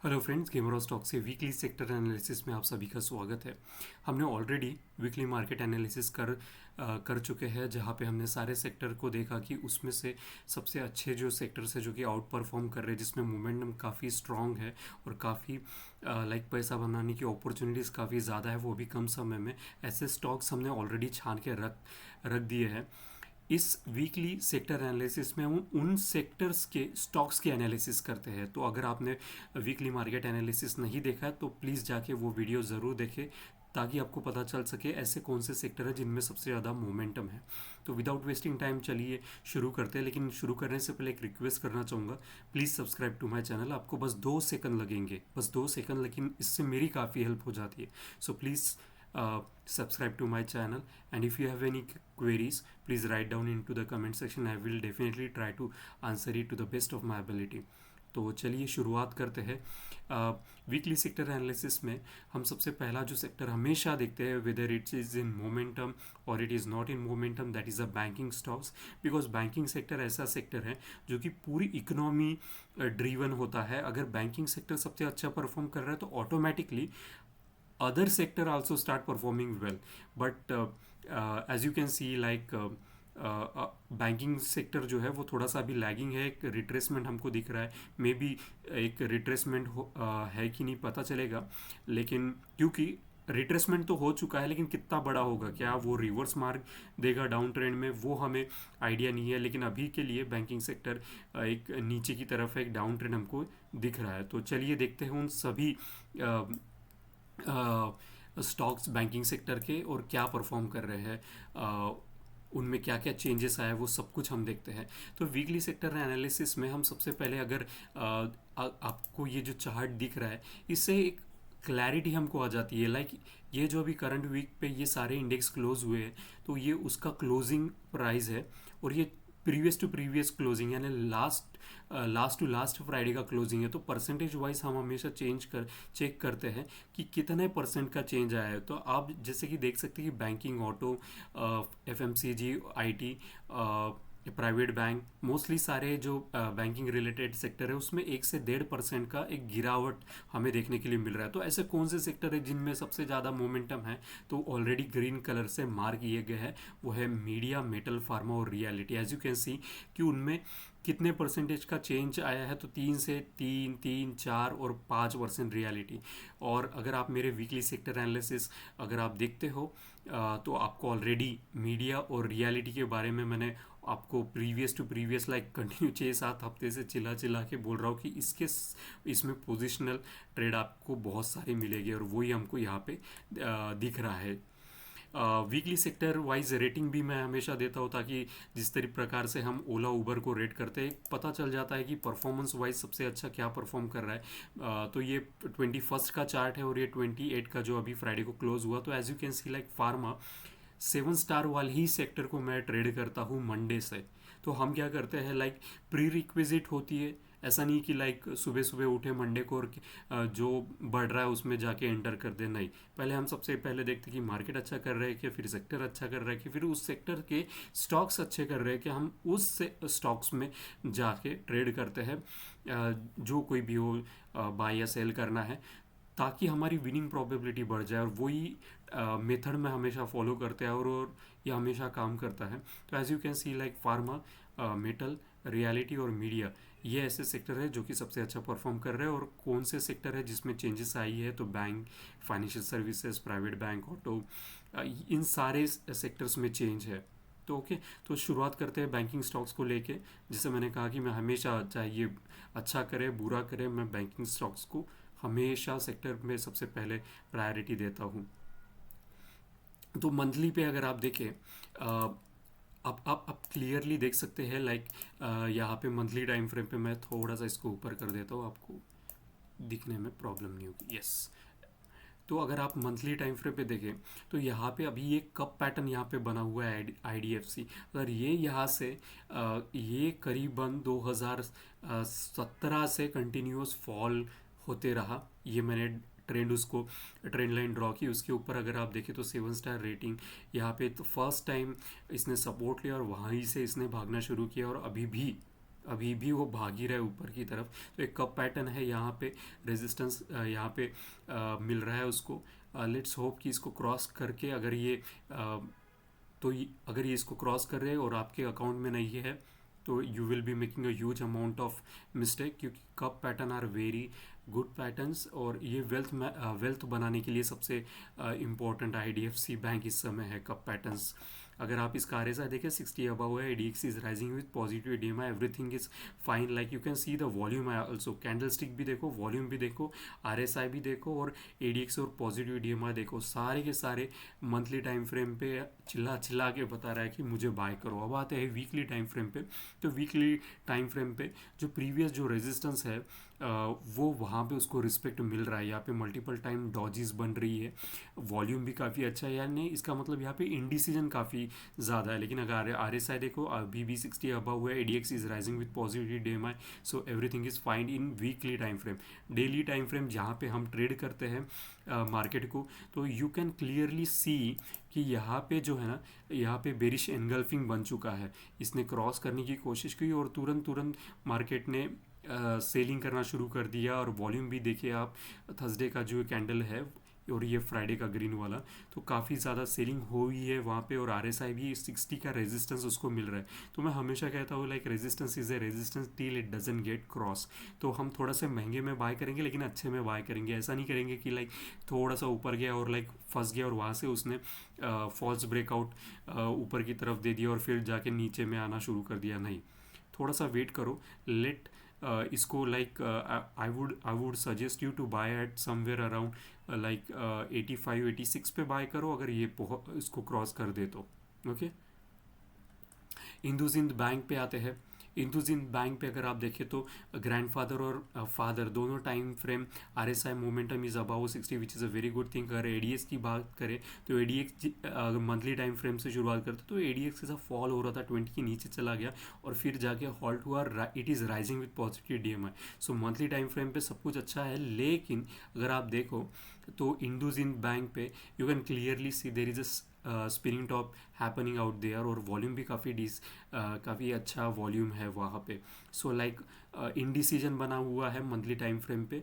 Hello friends, gamer stock से weekly sector analysis में आप सभी का स्वागत है। हमने ऑलरेडी वीकली मार्केट एनालिसिस कर चुके हैं, जहां पे हमने सारे सेक्टर को देखा कि उसमें से सबसे अच्छे जो सेक्टर्स है जो कि आउट परफॉर्म कर रहे हैं, जिसमें मोमेंटम काफ़ी स्ट्रांग है और काफ़ी पैसा बनाने की अपॉर्चुनिटीज़ काफ़ी ज़्यादा है, वो भी कम समय में। ऐसे स्टॉक्स हमने ऑलरेडी छान के रख दिए हैं। इस वीकली सेक्टर एनालिसिस में हम उन सेक्टर्स के स्टॉक्स की एनालिसिस करते हैं। तो अगर आपने वीकली मार्केट एनालिसिस नहीं देखा है तो प्लीज़ जाके वो वीडियो ज़रूर देखें, ताकि आपको पता चल सके ऐसे कौन से सेक्टर है जिनमें सबसे ज़्यादा मोमेंटम है। तो विदाउट वेस्टिंग टाइम चलिए शुरू करते हैं। लेकिन शुरू करने से पहले एक रिक्वेस्ट करना चाहूँगा, please subscribe to my channel. आपको बस 2 सेकंड लगेंगे, बस 2 सेकंड, लेकिन इससे मेरी काफ़ी हेल्प हो जाती है। So please subscribe to my channel, and if you have any queries, please write down into the comment section. I will definitely try to answer it to the best of my ability. तो चलिए शुरुआत करते हैं। Weekly sector analysis में हम सबसे पहला जो सेक्टर हमेशा देखते हैं, whether it is in momentum और it is not in momentum, that is a banking stocks. Because banking sector ऐसा सेक्टर है जो कि पूरी इकोनॉमी ड्रीवन होता है। अगर बैंकिंग सेक्टर सबसे अच्छा परफॉर्म कर रहा है तो automatically other sector also start performing well. But as you can see, banking sector जो है वो थोड़ा सा अभी लैगिंग है। एक रिट्रेसमेंट हमको दिख रहा है, मे बी एक रिट्रेसमेंट है कि नहीं पता चलेगा। लेकिन क्योंकि रिट्रेसमेंट तो हो चुका है, लेकिन कितना बड़ा होगा, क्या वो रिवर्स मार्क देगा डाउन ट्रेंड में, वो हमें आइडिया नहीं है। लेकिन अभी के लिए बैंकिंग सेक्टर एक नीचे की तरफ एक डाउन ट्रेंड हमको दिख रहा है। तो चलिए देखते हैं उन सभी स्टॉक्स बैंकिंग सेक्टर के और क्या परफॉर्म कर रहे हैं, उनमें क्या क्या चेंजेस आया, वो सब कुछ हम देखते हैं। तो वीकली सेक्टर एनालिसिस में हम सबसे पहले अगर आपको ये जो चार्ट दिख रहा है, इससे एक क्लैरिटी हमको आ जाती है। ये जो अभी करंट वीक पे ये सारे इंडेक्स क्लोज हुए हैं, तो ये उसका क्लोजिंग प्राइस है। और ये प्रीवियस टू प्रीवियस क्लोजिंग, यानी लास्ट टू लास्ट फ्राइडे का क्लोजिंग है। तो परसेंटेज वाइज हम हमेशा चेक करते हैं कि कितने परसेंट का चेंज आया है। तो आप जैसे कि देख सकते हैं कि banking, auto, FMCG, IT, private bank, mostly सारे जो बैंकिंग रिलेटेड सेक्टर है उसमें 1 से 1.5% का एक गिरावट हमें देखने के लिए मिल रहा है। तो ऐसे कौन से सेक्टर है जिनमें सबसे ज़्यादा मोमेंटम है, तो ऑलरेडी ग्रीन कलर से मार्क किए गए हैं। वो है मीडिया, मेटल, फार्मा और reality. As you can see कि उनमें कितने परसेंटेज का चेंज आया है, तो 3 से 3, 4 और 5% रियलिटी। और अगर आप मेरे वीकली सेक्टर एनालिसिस अगर आप देखते हो, तो आपको ऑलरेडी मीडिया और रियलिटी के बारे में मैंने आपको प्रीवियस टू प्रीवियस कंटिन्यू 6-7 हफ्ते से चिल्ला के बोल रहा हूँ कि इसमें पोजिशनल ट्रेड आपको बहुत सारे मिलेंगे, और वही हमको यहाँ पे दिख रहा है। वीकली सेक्टर वाइज रेटिंग भी मैं हमेशा देता हूँ, ताकि जिस प्रकार से हम ओला उबर को रेट करते हैं, पता चल जाता है कि परफॉर्मेंस वाइज सबसे अच्छा क्या परफॉर्म कर रहा है। तो ये 21 का चार्ट है और ये 28 का जो अभी फ्राइडे को क्लोज हुआ। तो as you can see pharma 7 star वाले ही सेक्टर को मैं ट्रेड करता हूँ मंडे से। तो हम क्या करते हैं, प्री रिक्विजिट होती है। ऐसा नहीं कि सुबह सुबह उठे मंडे को और जो बढ़ रहा है उसमें जाके एंटर कर दे, नहीं। पहले हम सबसे पहले देखते हैं कि मार्केट अच्छा कर रहा है कि फिर सेक्टर अच्छा कर रहा है कि फिर उस सेक्टर के स्टॉक्स अच्छे कर रहे हैं कि हम उस स्टॉक्स में जाके ट्रेड करते हैं, जो कोई भी हो, बाय या सेल करना है, ताकि हमारी विनिंग प्रोबेबिलिटी बढ़ जाए। और वही मेथड में हमेशा फॉलो करते हैं और ये हमेशा काम करता है। तो as you can see pharma, metal, reality और मीडिया, ये ऐसे सेक्टर है जो कि सबसे अच्छा परफॉर्म कर रहे हैं। और कौन से सेक्टर है जिसमें चेंजेस आई है, तो bank, financial services, private bank, auto, इन सारे सेक्टर्स में चेंज है। तो ओके, तो शुरुआत करते हैं बैंकिंग स्टॉक्स को लेके। जैसे मैंने कहा कि मैं हमेशा, चाहे ये अच्छा करे बुरा करे, मैं बैंकिंग स्टॉक्स को हमेशा सेक्टर में सबसे पहले प्रायोरिटी देता हूँ। तो मंथली पे अगर आप देखें, आप क्लियरली देख सकते हैं, यहाँ पे मंथली टाइम फ्रेम पे मैं थोड़ा सा इसको ऊपर कर देता हूँ, आपको दिखने में प्रॉब्लम नहीं होगी। यस, तो अगर आप मंथली टाइम फ्रेम पे देखें, तो यहाँ पे अभी ये कप पैटर्न यहाँ पे बना हुआ है आईडीएफसी। अगर ये यहाँ से ये करीबन 2017 से कंटिन्यूस फॉल होते रहा। ये मैंने ट्रेंड लाइन ड्रॉ की, उसके ऊपर अगर आप देखें तो 7 स्टार रेटिंग यहाँ पे। तो फर्स्ट टाइम इसने सपोर्ट लिया और वहीं से इसने भागना शुरू किया, और अभी भी अभी भी वो भाग ही रहा है ऊपर की तरफ। तो एक कप पैटर्न है यहाँ पे, रेजिस्टेंस यहाँ पे मिल रहा है उसको। लेट्स होप कि इसको क्रॉस करके अगर ये अगर ये इसको क्रॉस कर रहे हैं और आपके अकाउंट में नहीं है तो you will be making a huge amount of mistake, क्योंकि cup pattern are very good patterns और ये वेल्थ बनाने के लिए सबसे इम्पोर्टेंट IDFC बैंक इस समय है कप पैटर्न्स। अगर आप इसका RSI देखें 60 अबव है, ADX is rising with positive EDMI, everything is fine. Like you can see the volume है ऑल्सो, कैंडल स्टिक भी देखो, वॉल्यूम भी देखो, RSI भी देखो और ADX और पॉजिटिव EDMI देखो, सारे के सारे मंथली टाइम फ्रेम पे चिल्ला चिल्ला के बता रहा है कि मुझे बाय करो। अब आते हैं वीकली टाइम फ्रेम पे। तो वीकली टाइम फ्रेम पे जो प्रीवियस जो रेजिस्टेंस है वो वहाँ पे उसको रिस्पेक्ट मिल रहा है। यहाँ पे मल्टीपल टाइम डॉजेस बन रही है, वॉल्यूम भी काफ़ी अच्छा है, यानी इसका मतलब यहाँ पे इंडिसीजन काफ़ी ज़्यादा है। लेकिन अगर RSI देखो अभी भी 60 अबव हुआ है, ADX is rising with positive EDMI, so everything is fine in weekly time frame. Daily time frame जहाँ पे हम ट्रेड करते हैं मार्केट को, तो यू कैन क्लियरली सी कि यहाँ पे जो है ना, यहाँ पे बेरिश एनगल्फिंग बन चुका है। इसने क्रॉस करने की कोशिश की और तुरंत तुरंत मार्केट ने सेलिंग करना शुरू कर दिया। और वॉल्यूम भी देखिए आप, थर्सडे का जो कैंडल है और ये फ्राइडे का ग्रीन वाला, तो काफ़ी ज़्यादा सेलिंग हुई है वहाँ पे। और RSI भी 60 का रेजिस्टेंस उसको मिल रहा है। तो मैं हमेशा कहता हूँ like resistance is a resistance till it doesn't get cross. तो हम थोड़ा सा महंगे में बाय करेंगे लेकिन अच्छे में बाय करेंगे। ऐसा नहीं करेंगे कि लाइक थोड़ा सा ऊपर गया और लाइक फंस गया और वहाँ से उसने फॉल्स ब्रेकआउट ऊपर की तरफ दे दिया और फिर जाके नीचे में आना शुरू कर दिया। नहीं, थोड़ा सा वेट करो। लेट इसको like I would suggest you to buy at somewhere around like 85-86 पे बाय करो अगर ये इसको क्रॉस कर दे तो। ओके, इंदुसिंध बैंक पे आते हैं। इंदुसिंध बैंक पे अगर आप देखें तो ग्रैंडफादर और फादर दोनों time frame RSI momentum is about 60 which is a very good thing. अगर ADX की बात करें तो ADX अगर मंथली टाइम फ्रेम से शुरुआत करते तो ADX के साथ फॉल हो रहा था, 20 के नीचे चला गया और फिर जाके हॉल्ट हुआ। It is rising with positive EDMI। So monthly time frame पे सब कुछ अच्छा है। लेकिन अगर आप देखो तो इंदुसिंध बैंक पे you can clearly see there is a spinning top happening out there और वॉल्यूम भी काफ़ी अच्छा वॉल्यूम है वहाँ पे। सो लाइक इंडिसीजन बना हुआ है मंथली टाइम फ्रेम पे।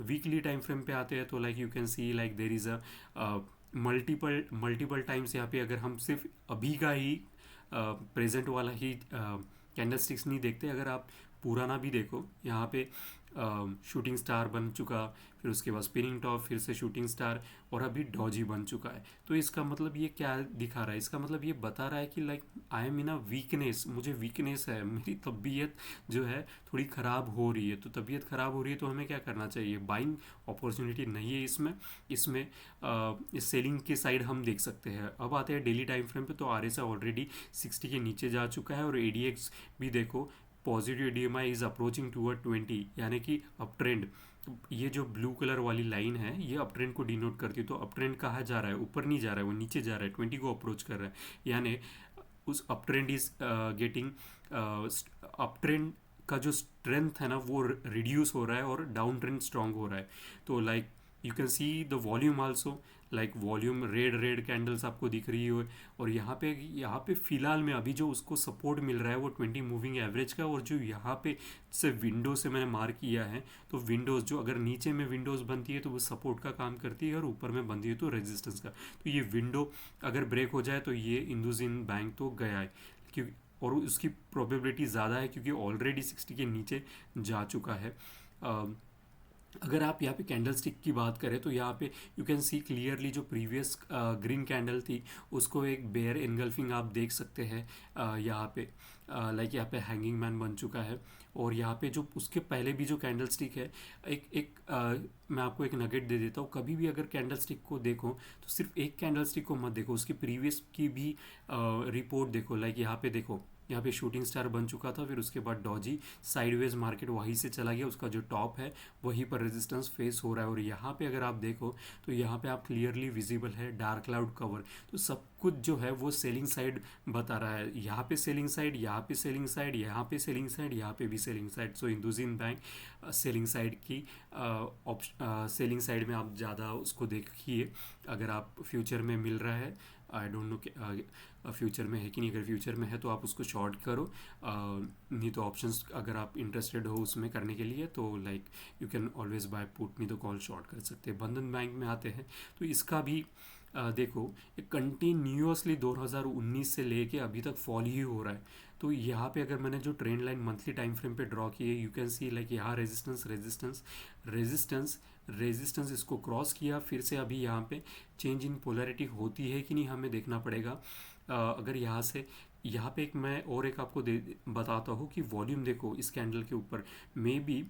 वीकली टाइम फ्रेम पे आते हैं तो like you can see like there is a multiple times. यहाँ पे अगर हम सिर्फ अभी का ही प्रेजेंट वाला ही कैंडल स्टिक्स नहीं देखते, अगर आप पुराना भी देखो, यहाँ पे शूटिंग स्टार बन चुका, फिर उसके बाद स्पिनिंग टॉप, फिर से शूटिंग स्टार और अभी डॉजी बन चुका है। तो इसका मतलब ये क्या दिखा रहा है? इसका मतलब ये बता रहा है कि like I am in a weakness, मुझे वीकनेस है, मेरी तबीयत जो है थोड़ी ख़राब हो रही है। तो तबीयत ख़राब हो रही है तो हमें क्या करना चाहिए? बाइंग अपॉर्चुनिटी नहीं है इसमें। इसमें इस सेलिंग के साइड हम देख सकते हैं। अब आते हैं डेली टाइम फ्रेम पे। तो RSI ऑलरेडी 60 के नीचे जा चुका है और ADX भी देखो positive EDMI is approaching toward 20, यानी कि अप ट्रेंड। ये जो ब्लू कलर वाली लाइन है ये अप ट्रेंड को डिनोट करती है। तो अप ट्रेंड कहाँ जा रहा है? ऊपर नहीं जा रहा है, वो नीचे जा रहा है, 20 को अप्रोच कर रहा है। यानी उस up trend is getting up trend का जो स्ट्रेंथ है ना वो रिड्यूस हो रहा है और डाउन ट्रेंड स्ट्रांग हो रहा है। तो like you can see the volume also, like volume red candles आपको दिख रही हो। और यहाँ पे फिलहाल में अभी जो उसको सपोर्ट मिल रहा है वो 20 मूविंग एवरेज का। और जो यहाँ पे से विंडो से मैंने मार्क किया है, तो विंडोज़ जो अगर नीचे में विंडोज़ बनती है तो वो सपोर्ट का काम करती है और ऊपर में बनती है तो रेजिस्टेंस का। तो ये विंडो अगर ब्रेक हो जाए तो ये इंदुसिंध बैंक तो गया है, क्योंकि और उसकी प्रोबेबिलिटी ज़्यादा है क्योंकि ऑलरेडी 60 के नीचे जा चुका है। अगर आप यहाँ पे कैंडल स्टिक की बात करें तो यहाँ पे यू कैन सी क्लियरली जो प्रीवियस ग्रीन कैंडल थी उसको एक बेयर एनगल्फिंग आप देख सकते हैं यहाँ पे। लाइक यहाँ पे हैंगिंग मैन बन चुका है। और यहाँ पे जो उसके पहले भी जो कैंडल स्टिक है, मैं आपको एक नगेट दे देता हूँ। कभी भी अगर कैंडल स्टिक को देखो तो सिर्फ एक कैंडल स्टिक को मत देखो, उसकी प्रीवियस की भी रिपोर्ट देखो। लाइक यहाँ पे देखो, यहाँ पे शूटिंग स्टार बन चुका था, फिर उसके बाद डॉजी साइडवेज मार्केट वहीं से चला गया, उसका जो टॉप है वहीं पर रेजिस्टेंस फेस हो रहा है। और यहाँ पे अगर आप देखो तो यहाँ पे आप क्लियरली विजिबल है डार्क क्लाउड कवर। तो सब कुछ जो है वो सेलिंग साइड बता रहा है। यहाँ पे सेलिंग साइड, यहाँ पे सेलिंग साइड, यहाँ पे सेलिंग साइड, यहाँ पे भी सेलिंग साइड। सो इंदुसिंध बैंक सेलिंग साइड की सेलिंग साइड में आप ज़्यादा उसको देखिए। अगर आप फ्यूचर में मिल रहा है आई डोंट नो फ्यूचर में है कि नहीं। अगर फ्यूचर में है तो आप उसको शॉर्ट करो, नहीं तो ऑप्शंस अगर आप इंटरेस्टेड हो उसमें करने के लिए तो like you can always buy put, नहीं तो कॉल शॉर्ट कर सकते हैं। बंधन बैंक में आते हैं तो इसका भी देखो ये कंटिन्यूसली 2019 से लेके अभी तक फॉल ही हो रहा है। तो यहाँ पे अगर मैंने जो trend line monthly time frame पे ड्रॉ की है, यू कैन सी लाइक यहाँ रेजिस्टेंस रेजिस्टेंस रेजिस्टेंस रेजिस्टेंस, इसको क्रॉस किया, फिर से अभी यहाँ पे चेंज इन पोलैरिटी होती है कि नहीं हमें देखना पड़ेगा। अगर यहाँ से यहाँ पे एक मैं और एक आपको दे बताता हूँ कि वॉल्यूम देखो इस कैंडल के ऊपर मे बी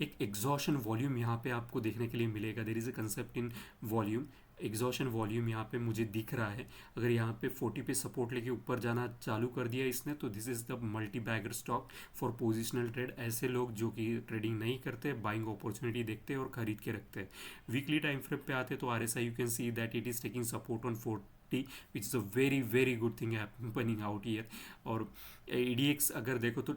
एक एग्जॉशन वॉल्यूम यहाँ पे आपको देखने के लिए मिलेगा। देर is a concept in volume, exhaustion volume यहाँ पे मुझे दिख रहा है। अगर यहाँ पे 40 पे सपोर्ट लेके ऊपर जाना चालू कर दिया इसने तो this is the multi bagger stock for positional trade. ऐसे लोग जो कि ट्रेडिंग नहीं करते, बाइंग अपॉर्चुनिटी देखते हैं और खरीद के रखते हैं। वीकली टाइम फ्रेम पे आते तो RSI you can see that it is taking support on 40, which is a very very good thing happening out year. और ADX अगर देखो तो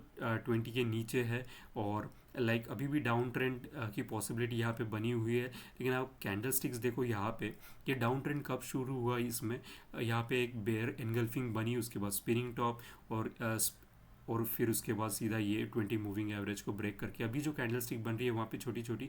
20 के नीचे है और लाइक अभी भी डाउन ट्रेंड की पॉसिबिलिटी यहाँ पे बनी हुई है। लेकिन आप कैंडल स्टिक्स देखो यहाँ पे, ये डाउन ट्रेंड कब शुरू हुआ इसमें, यहाँ पे एक बेयर एनगल्फिंग बनी, उसके बाद स्पिनिंग टॉप और फिर उसके बाद सीधा ये 20 मूविंग एवरेज को ब्रेक करके अभी जो कैंडल स्टिक बन रही है वहाँ पे छोटी छोटी,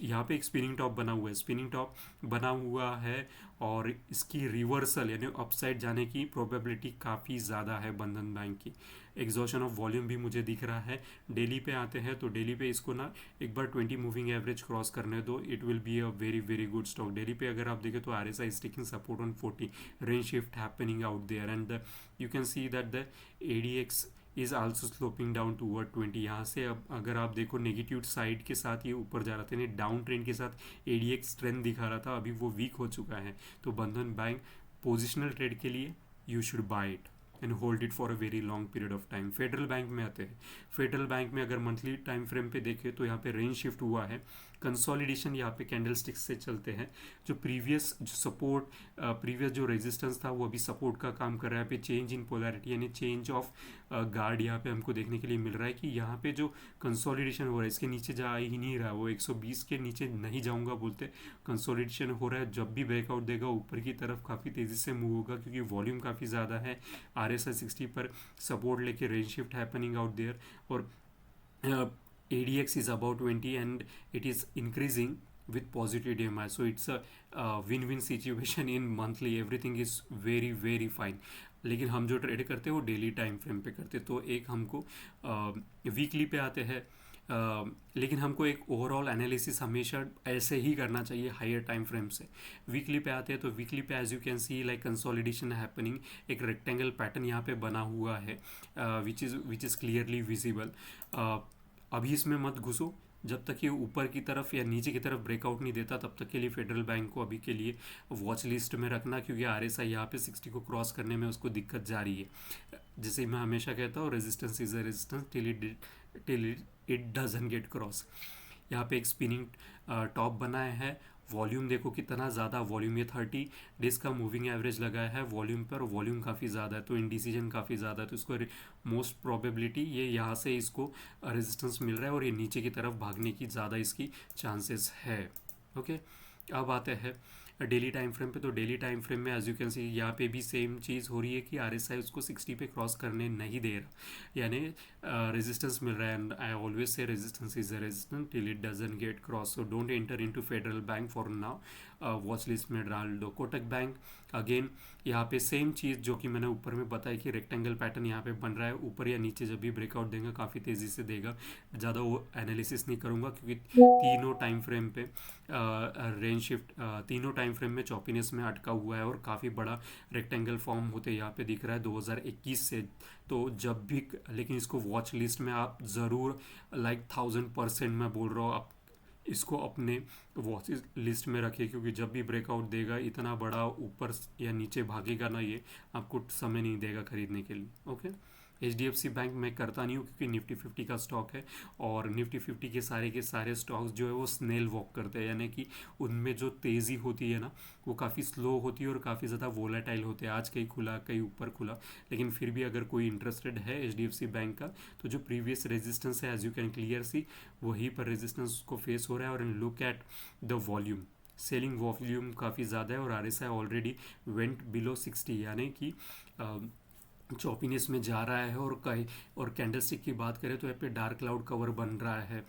यहाँ पे एक स्पिनिंग टॉप बना हुआ है, स्पिनिंग टॉप बना हुआ है और इसकी रिवर्सल यानी अपसाइड जाने की प्रोबेबिलिटी काफ़ी ज़्यादा है बंधन बैंक की। एग्जॉशन ऑफ वॉल्यूम भी मुझे दिख रहा है। डेली पे आते हैं तो डेली पे इसको ना एक बार 20 मूविंग एवरेज क्रॉस करने दो, it will be a very very good stock. Daily पे अगर आप देखें तो RSI is taking support on 40, range shift happening out there and you can see that the ADX is also sloping down toward 20। यहाँ से अब अगर आप देखो नेगेटिव साइड के साथ ये ऊपर जा रहा था, यानी डाउन ट्रेंड के साथ ADX स्ट्रेंथ दिखा रहा था, अभी वो वीक हो चुका है। तो बंधन बैंक पोजिशनल ट्रेड के लिए you should buy it and hold it for a very long period of time. Federal bank में आते हैं। फेडरल बैंक में अगर मंथली टाइम फ्रेम पे देखें तो यहाँ पे रेंज शिफ्ट हुआ है, कंसोलिडेशन यहाँ पे कैंडल स्टिक्स से चलते हैं। जो प्रीवियस जो सपोर्ट प्रीवियस जो रेजिस्टेंस था वो अभी सपोर्ट का काम कर रहा है। यहाँ पे चेंज इन पोलैरिटी यानी चेंज ऑफ गार्ड यहाँ पे हमको देखने के लिए मिल रहा है कि यहाँ पे जो कंसोलिडेशन हो रहा है इसके नीचे जा ही नहीं रहा, वो 120 के नीचे नहीं जाऊँगा बोलते, कंसोलिडेशन हो रहा है। जब भी ब्रेकआउट देगा ऊपर की तरफ काफ़ी तेज़ी से मूव होगा क्योंकि वॉल्यूम काफ़ी ज़्यादा है। RSI 60 पर सपोर्ट लेके range shift happening out there और ADX is about 20 and it is increasing with positive DMI, so it's a win-win situation in monthly, everything is very very fine। लेकिन हम जो ट्रेड करते हैं वो डेली टाइम फ्रेम पे करते हैं। तो एक हमको वीकली पे आते हैं, लेकिन हमको एक ओवरऑल एनालिसिस हमेशा ऐसे ही करना चाहिए हायर टाइम फ्रेम से। वीकली पे आते हैं तो वीकली पे as you can see like consolidation happening, एक रेक्टेंगल पैटर्न यहाँ पे बना हुआ है विच इज़ क्लियरली विजिबल। अभी इसमें मत घुसो जब तक ये ऊपर की तरफ या नीचे की तरफ ब्रेकआउट नहीं देता, तब तक के लिए फेडरल बैंक को अभी के लिए वॉच लिस्ट में रखना, क्योंकि RSI यहाँ पे 60 को क्रॉस करने में उसको दिक्कत जा रही है। जैसे मैं हमेशा कहता हूँ resistance is a resistance till it doesn't get cross. यहाँ पे एक स्पिनिंग टॉप बनाया है। वॉल्यूम देखो कितना ज़्यादा वॉल्यूम, ये 30 डेज का मूविंग एवरेज लगाया है वॉल्यूम पर, वॉल्यूम काफ़ी ज़्यादा है तो इंडिसीजन काफ़ी ज़्यादा है, तो इसको मोस्ट प्रोबेबिलिटी ये यहाँ से इसको रेजिस्टेंस मिल रहा है और ये नीचे की तरफ भागने की ज़्यादा इसकी चांसेस है। ओके, अब आते हैं डेली टाइम फ्रेम पे। तो डेली टाइम फ्रेम में एज यू कैन सी यहाँ पे भी सेम चीज़ हो रही है कि RSI उसको 60 पे क्रॉस करने नहीं दे रहा, यानी रेजिस्टेंस मिल रहा है। And I always say resistance is a resistance till it doesn't get cross, so don't enter into federal bank for now, watch list में डाल दो। कोटक बैंक अगेन यहाँ पे सेम चीज़ जो कि मैंने ऊपर में बताया कि रेक्टेंगल पैटर्न यहाँ पे बन रहा है, ऊपर या नीचे जब भी ब्रेकआउट देगा काफ़ी तेज़ी से देगा। ज़्यादा वो एनालिसिस नहीं करूँगा क्योंकि तीनों टाइम फ्रेम पे रेंज शिफ्ट तीनों टाइम फ्रेम में चॉपीनेस में अटका हुआ है और काफ़ी बड़ा रेक्टेंगल फॉर्म होते यहाँ पे दिख रहा है 2021 से। तो जब भी, लेकिन इसको वॉच लिस्ट में आप ज़रूर लाइक 1000% मैं बोल रहा हूँ आप इसको अपने वॉच लिस्ट में रखिए, क्योंकि जब भी ब्रेकआउट देगा इतना बड़ा ऊपर या नीचे भागेगा ना, ये आपको समय नहीं देगा खरीदने के लिए। ओके, HDFC बैंक मैं करता नहीं हूँ क्योंकि निफ्टी 50 का स्टॉक है और निफ्टी 50 के सारे स्टॉक्स जो है वो स्नेल वॉक करते हैं, यानी कि उनमें जो तेज़ी होती है ना वो काफ़ी स्लो होती है और काफ़ी ज़्यादा वोलेटाइल होते हैं। आज कहीं खुला कहीं ऊपर खुला, लेकिन फिर भी अगर कोई इंटरेस्टेड है HDFC बैंक का तो जो प्रीवियस रेजिस्टेंस है एज यू कैन क्लियर सी वहीं पर रेजिस्टेंस को फेस हो रहा है। और look at the volume selling volume काफ़ी ज़्यादा है और RSI ऑलरेडी वेंट बिलो 60, यानी कि चॉपीनेस में जा रहा है। और कैंडलस्टिक की बात करें तो यहाँ पे डार्क क्लाउड कवर बन रहा है।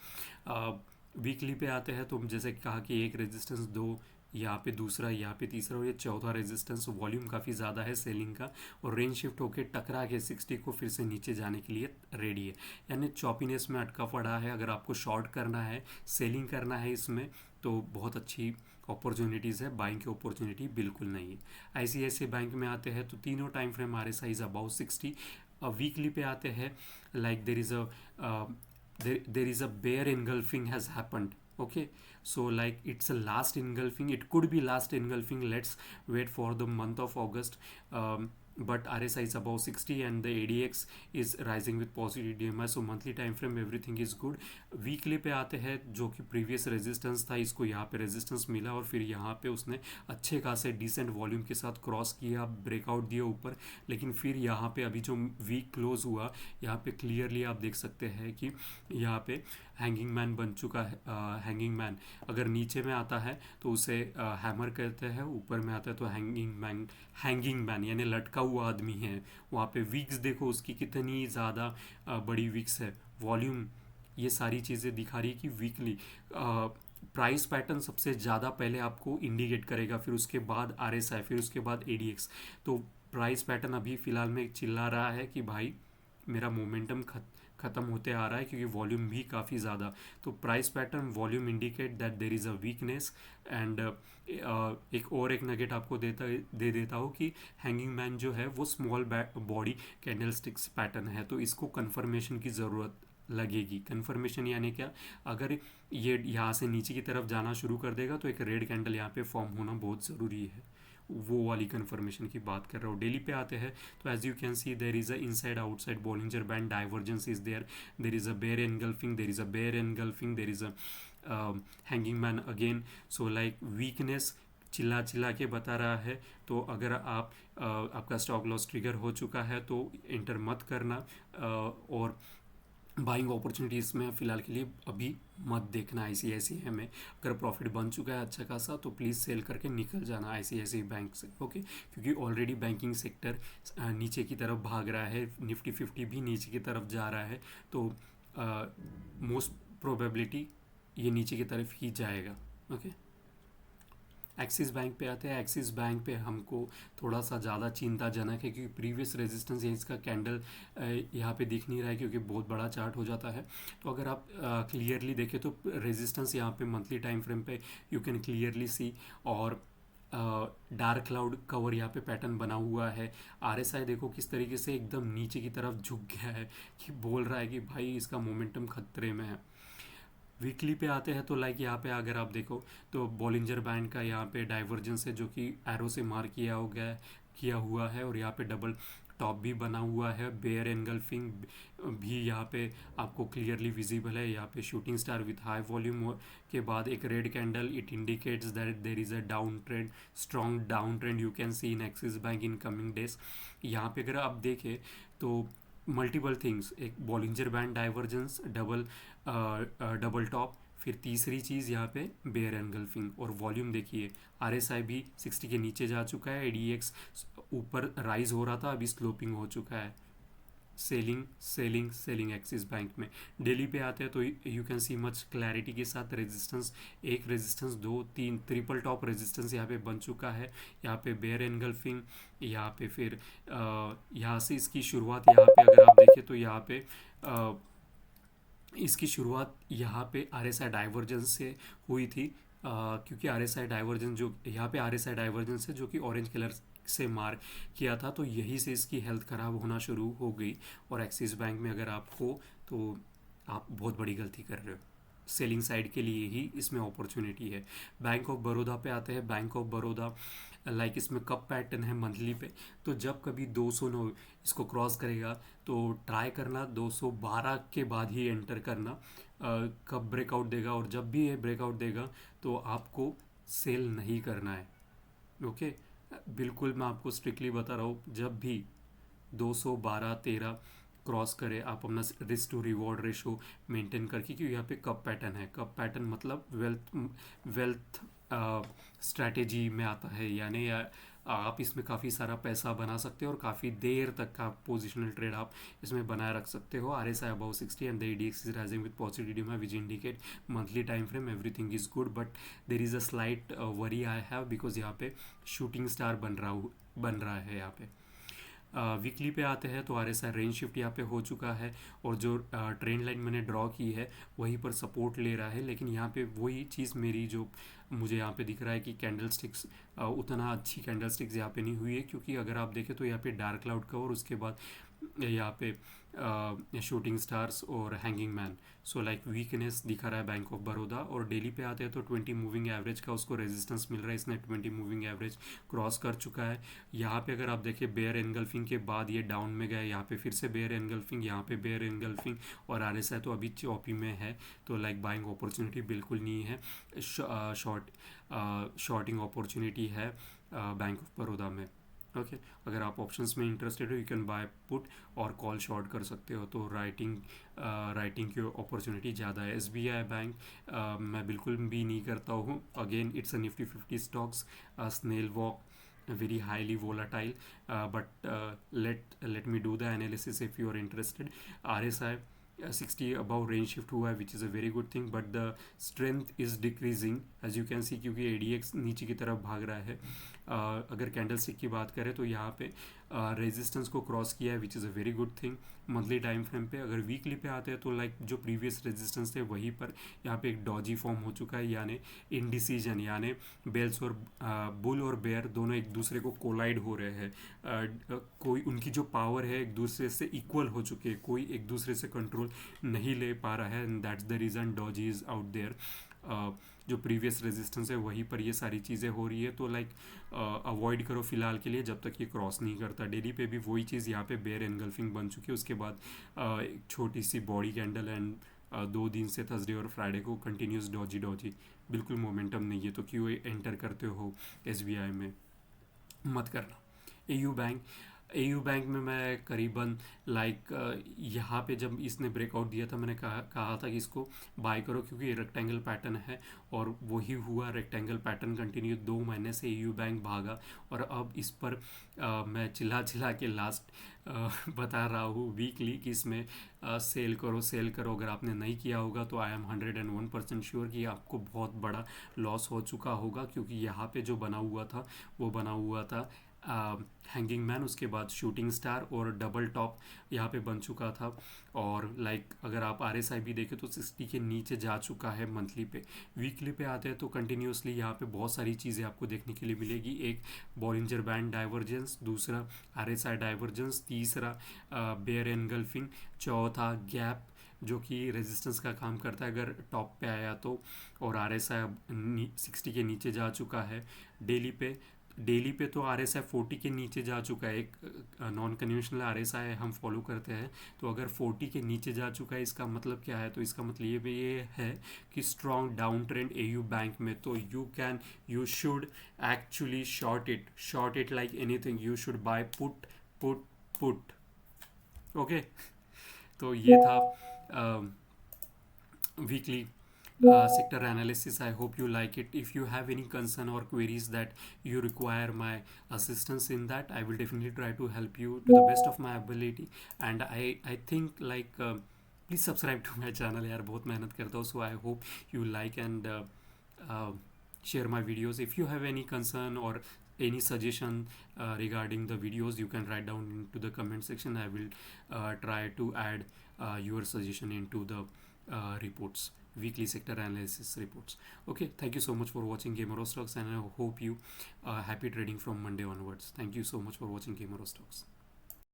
वीकली पे आते हैं तो जैसे कहा कि एक रेजिस्टेंस, दो, यहाँ पे दूसरा, यहाँ पे तीसरा और ये चौथा रेजिस्टेंस। वॉल्यूम काफ़ी ज़्यादा है सेलिंग का और रेंज शिफ्ट होके टकरा के 60 को फिर से नीचे जाने के लिए रेडी है, यानी चॉपीनेस में अटका पड़ा है। अगर आपको शॉर्ट करना है, सेलिंग करना है इसमें, तो बहुत अच्छी अपॉर्चुनिटीज़ है, बाइंग की अपॉर्चुनिटी बिल्कुल नहीं है। ICICI बैंक में आते हैं तो तीनों time frame RSI is about 60। Weekly पे आते हैं, like there is a bear engulfing has happened. Okay, so like it's a last engulfing, it could be last engulfing. Let's wait for the month of August. But RSI is above 60 and the ADX is rising with positive DMI, so monthly time frame everything is good. Weekly पे आते हैं, जो कि previous resistance था, इसको यहाँ पे resistance मिला और फिर यहाँ पे उसने अच्छे खासे डिसेंट वॉल्यूम के साथ क्रॉस किया, ब्रेकआउट दिया ऊपर। लेकिन फिर यहाँ पे अभी जो वीक क्लोज हुआ, यहाँ पे क्लियरली आप देख सकते हैं कि यहाँ पे हैंगिंग मैन बन चुका है। हैंगिंग मैन अगर नीचे में आता है तो उसे हैमर कहते हैं, ऊपर में आता है तो हैंगिंग मैन यानी लटका हुआ आदमी है। वहाँ पे वीक्स देखो उसकी कितनी ज़्यादा बड़ी वीक्स है, वॉल्यूम, ये सारी चीज़ें दिखा रही कि वीकली प्राइस पैटर्न सबसे ज़्यादा पहले आपको इंडिकेट करेगा, फिर उसके बाद RSI, फिर उसके बाद ADX। तो प्राइस पैटर्न अभी फ़िलहाल में चिल्ला रहा है कि भाई मेरा मोमेंटम ख़त्म होते आ रहा है, क्योंकि वॉल्यूम भी काफ़ी ज़्यादा। तो price pattern, volume indicate that there is a weakness. And एक नगेट आपको दे देता हूँ कि हैंगिंग मैन जो है वो स्मॉल बॉडी कैंडलस्टिक्स पैटर्न है, तो इसको कन्फर्मेशन की ज़रूरत लगेगी। कन्फर्मेशन यानी क्या, अगर ये यहाँ से नीचे की तरफ जाना शुरू कर देगा तो एक रेड कैंडल यहाँ पे फॉर्म होना बहुत ज़रूरी है, वो वाली कन्फर्मेशन की बात कर रहा हूँ। डेली पे आते हैं तो as you can see there is a inside outside Bollinger band divergence is there, there is a bear engulfing, there is a bear engulfing, there is a hanging man again. So like weakness चिल्ला के बता रहा है। तो अगर आपका stop loss trigger हो चुका है तो इंटर मत करना, और बाइंग अपॉर्चुनिटीज़ में फ़िलहाल के लिए अभी मत देखना। ICICI में अगर प्रॉफिट बन चुका है अच्छा खासा तो प्लीज़ सेल करके निकल जाना ICICI बैंक से। ओके, क्योंकि ऑलरेडी बैंकिंग सेक्टर नीचे की तरफ भाग रहा है, निफ्टी 50 भी नीचे की तरफ जा रहा है, तो मोस्ट प्रोबेबिलिटी ये नीचे की तरफ ही जाएगा। ओके, एक्सिस बैंक पे आते हैं। एक्सिस बैंक पे हमको थोड़ा सा ज़्यादा चिंताजनक है, क्योंकि प्रीवियस रेजिस्टेंस या इसका कैंडल यहाँ पे दिख नहीं रहा है, क्योंकि बहुत बड़ा चार्ट हो जाता है। तो अगर आप क्लियरली देखें तो रेजिस्टेंस यहाँ पे मंथली टाइम फ्रेम पे यू कैन क्लियरली सी, और डार्क क्लाउड कवर यहाँ पे पैटर्न बना हुआ है। RSI देखो किस तरीके से एकदम नीचे की तरफ झुक गया है, कि बोल रहा है कि भाई इसका मोमेंटम खतरे में है। वीकली पे आते हैं तो लाइक यहाँ पे अगर आप देखो तो बॉलिंजर बैंड का यहाँ पे डाइवर्जेंस है, जो कि एरो से मार्क किया हुआ है, और यहाँ पे डबल टॉप भी बना हुआ है। बेयर एनगल्फिंग भी यहाँ पे आपको क्लियरली विजिबल है। यहाँ पे shooting star with high volume के बाद एक red candle, it indicates that there is a down trend, strong down trend you can C in axis bank in coming days. यहाँ पे अगर आप देखें तो मल्टीपल थिंग्स, एक Bollinger band divergence, double top, फिर तीसरी चीज़ यहाँ पे बेयर एनगल्फिंग, और वॉल्यूम देखिए RSI भी 60 के नीचे जा चुका है, ADX ऊपर राइज हो रहा था, अभी स्लोपिंग हो चुका है। सेलिंग एक्सिस बैंक में। डेली पे आते हैं तो you can see much clarity के साथ रेजिस्टेंस, एक रेजिस्टेंस, दो, तीन, ट्रिपल टॉप रेजिस्टेंस यहाँ पे बन चुका है। यहाँ पे बेयर एनगल्फिंग, यहाँ पे फिर यहाँ से इसकी शुरुआत, यहाँ पे अगर आप देखें तो यहाँ पे इसकी शुरुआत यहाँ पे RSI डाइवर्जेंस से हुई थी, क्योंकि RSI डाइवर्जेंस जो यहाँ पे RSI डाइवर्जेंस है जो कि ऑरेंज कलर से मार किया था, तो यही से इसकी हेल्थ ख़राब होना शुरू हो गई। और एक्सिस बैंक में अगर आप हो तो आप बहुत बड़ी गलती कर रहे हो, सेलिंग साइड के लिए ही इसमें अपॉर्चुनिटी है। बैंक ऑफ बड़ौदा पे आते हैं। बैंक ऑफ बड़ौदा लाइक इसमें कप पैटर्न है मंथली पे, तो जब कभी 209 इसको क्रॉस करेगा तो ट्राई करना 212 के बाद ही एंटर करना, कब ब्रेकआउट देगा, और जब भी ये ब्रेकआउट देगा तो आपको सेल नहीं करना है। ओके, बिल्कुल मैं आपको स्ट्रिक्टली बता रहा हूँ, जब भी 212-13 क्रॉस करे आप अपना risk to reward ratio maintain करके, क्योंकि यहाँ पे कप पैटर्न है। कप पैटर्न मतलब वेल्थ स्ट्रैटेजी में आता है, यानी आप इसमें काफ़ी सारा पैसा बना सकते हो और काफ़ी देर तक का पोजिशनल ट्रेड आप इसमें बनाए रख सकते हो. R S I about 60 and the EDX is rising with positive EDMA which indicate monthly time frame everything is good, but there is a slight worry I have because यहाँ पे shooting star बन रहा है. यहाँ पे weekly पे आते हैं तो RSI रेंज शिफ्ट यहाँ पे हो चुका है और जो ट्रेंड लाइन मैंने ड्रॉ की है वहीं पर सपोर्ट ले रहा है. लेकिन यहाँ पे वही चीज़ मेरी जो मुझे यहाँ पे दिख रहा है कि कैंडल स्टिक्स उतना अच्छी कैंडल स्टिक्स यहाँ पे नहीं हुई है, क्योंकि अगर आप देखें तो यहाँ पे डार्क क्लाउड का और उसके बाद यहाँ पे शूटिंग स्टार्स और हैंगिंग मैन. सो लाइक वीकनेस दिखा रहा है बैंक ऑफ बड़ौदा. और डेली पे आते हैं तो 20 मूविंग एवरेज का उसको रेजिस्टेंस मिल रहा है. इसने 20 मूविंग एवरेज क्रॉस कर चुका है. यहाँ पे अगर आप देखें बेयर एनगल्फिंग के बाद ये डाउन में गया, यहाँ पे फिर से बेयर एनगल्फिंग, यहाँ पे बेयर एनगल्फिंग और RSI तो अभी चौपी में है. तो लाइक बाइंग अपॉर्चुनिटी बिल्कुल नहीं है. शॉर्टिंग अपॉर्चुनिटी है बैंक ऑफ बड़ौदा में. ओके अगर आप ऑप्शंस में इंटरेस्टेड हो यू कैन बाय पुट और कॉल शॉर्ट कर सकते हो. तो राइटिंग की अपॉर्चुनिटी ज़्यादा है. SBI बैंक मैं बिल्कुल भी नहीं करता हूँ. Again it's a Nifty 50 stocks, snail walk, very highly volatile, but let me do the analysis if you are interested. RSI 60 above range shift हुआ है which is a very good thing, but the strength is decreasing as you can see क्योंकि ADX नीचे की तरफ भाग रहा है. अगर कैंडल स्टिक की बात करें तो यहाँ पे रेजिस्टेंस को क्रॉस किया है विच is a very good thing monthly time frame पे. अगर वीकली पे आते हैं तो लाइक जो प्रीवियस रेजिस्टेंस थे वहीं पर यहाँ पे एक डॉजी फॉर्म हो चुका है, यानी इनडिसीजन, यानी बेल्स और बुल और बेयर दोनों एक दूसरे को कोलाइड हो रहे हैं. कोई उनकी जो पावर है एक दूसरे से इक्वल हो चुके हैं, कोई एक दूसरे से कंट्रोल नहीं ले पा रहा है and that's the reason doji is out there. जो प्रीवियस रेजिस्टेंस है वहीं पर ये सारी चीज़ें हो रही है. तो लाइक अवॉइड करो फिलहाल के लिए जब तक ये क्रॉस नहीं करता. डेली पे भी वही चीज़ यहाँ पे बेयर एनगल्फिंग बन चुकी है. उसके बाद एक छोटी सी बॉडी कैंडल एंड 2 दिन से थर्सडे और फ्राइडे को कंटिन्यूस डॉजी बिल्कुल मोमेंटम नहीं है. तो क्यों एंटर करते हो SBI में मत करना. AU बैंक में मैं करीबन लाइक यहाँ पे जब इसने ब्रेकआउट दिया था मैंने कहा था कि इसको बाय करो क्योंकि ये रेक्टेंगल पैटर्न है और वही हुआ. रेक्टेंगल पैटर्न कंटिन्यू 2 महीने से AU बैंक भागा और अब इस पर मैं चिल्ला के लास्ट बता रहा हूँ वीकली कि इसमें सेल करो. अगर आपने नहीं किया होगा तो आई एम 101% श्योर कि आपको बहुत बड़ा लॉस हो चुका होगा, क्योंकि यहाँ पे जो बना हुआ था हैंगिंग मैन, उसके बाद शूटिंग स्टार और डबल टॉप यहाँ पे बन चुका था. और लाइक अगर आप RSI भी देखें तो 60 के नीचे जा चुका है मंथली पे. वीकली पे आते हैं तो कंटिन्यूसली यहाँ पे बहुत सारी चीज़ें आपको देखने के लिए मिलेगी. एक बॉलिंजर बैंड डाइवर्जेंस, दूसरा RSI डाइवर्जेंस, तीसरा बेयर एनगल्फिंग, चौथा गैप जो कि रेजिस्टेंस का काम करता है अगर टॉप पे आया तो. और RSI 60 के नीचे जा चुका है. डेली पे तो RSI 40 के नीचे जा चुका है. एक नॉन कन्वेंशनल RSI हम फॉलो करते हैं, तो अगर 40 के नीचे जा चुका है इसका मतलब क्या है? तो इसका मतलब ये है कि strong down trend AU bank में. तो you should actually short it like anything. You should buy put. Okay तो ये था weekly sector analysis. I hope you like it. If you have any concern or queries that you require my assistance in that, I will definitely try to help you to the best of my ability. And I think like please subscribe to my channel यार, बहुत मेहनत करता हूँ. So I hope you like and share my videos. If you have any concern or any suggestion regarding the videos, you can write down into the comment section. I will try to add your suggestion into the reports, weekly sector analysis reports. Okay, thank you so much for watching Gamero Stocks and I hope you happy trading from Monday onwards. Thank you so much for watching Gamero Stocks.